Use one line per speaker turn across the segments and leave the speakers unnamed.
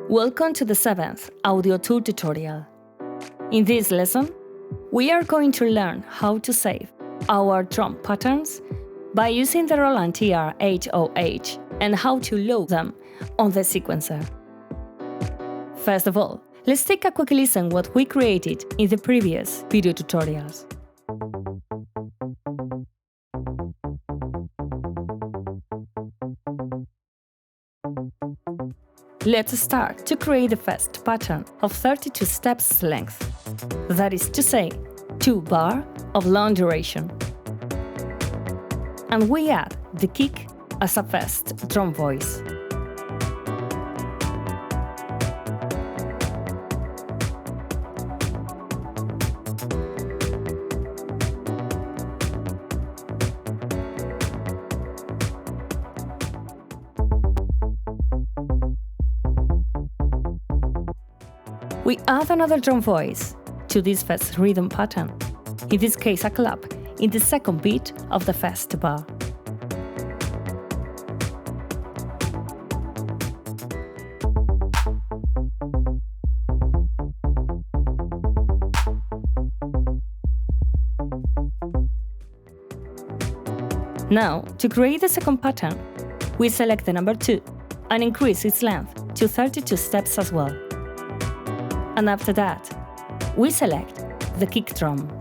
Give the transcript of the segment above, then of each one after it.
Welcome to the 7th Audiotool tutorial. In this lesson, we are going to learn how to save our drum patterns by using the Roland TR-808 and how to load them on the sequencer. First of all, let's take a quick listen what we created in the previous video tutorials. Let's start to create the first pattern of 32 steps length, that is to say, 2 bar of long duration. And we add the kick as a first drum voice. We add another drum voice to this first rhythm pattern, in this case a clap in the second beat of the first bar. Now, to create the second pattern, we select the number 2 and increase its length to 32 steps as well. And after that, we select the kick drum.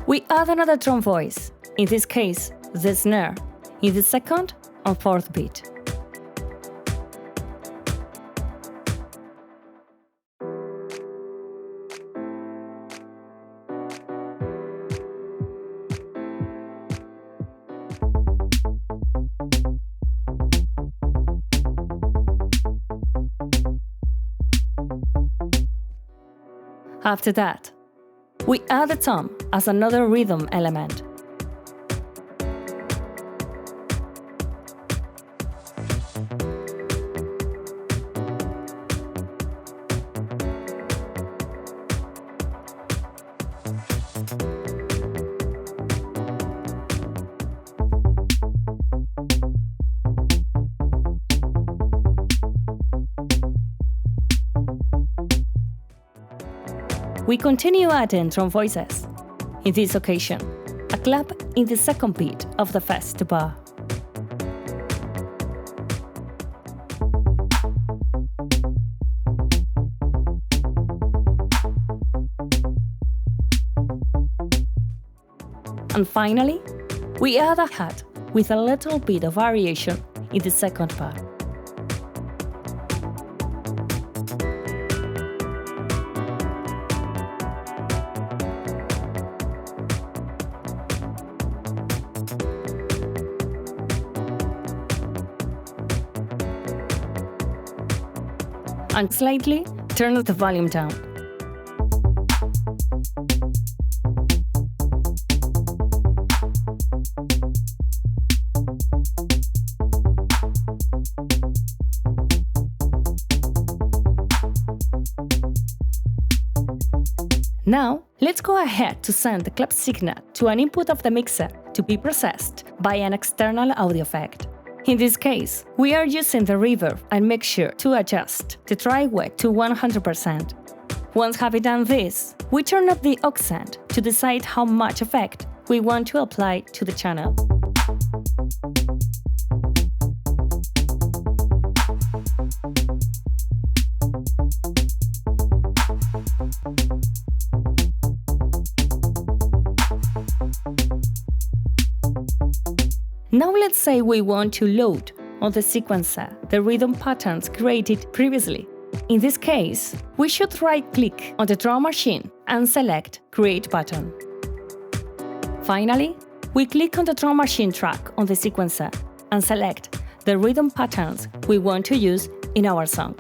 We add another drum voice, in this case, the snare, in the second and fourth beat. After that, we add the tom as another rhythm element. We continue adding drum voices. In this occasion, a clap in the second beat of the first bar. And finally, we add a hat with a little bit of variation in the second bar. And slightly turn the volume down. Now, let's go ahead to send the clap signal to an input of the mixer to be processed by an external audio effect. In this case, we are using the reverb and make sure to adjust the dry wet to 100%. Once having done this, we turn up the accent to decide how much effect we want to apply to the channel. Now let's say we want to load on the sequencer the rhythm patterns created previously. In this case, we should right-click on the drum machine and select Create Pattern. Finally, we click on the drum machine track on the sequencer and select the rhythm patterns we want to use in our song.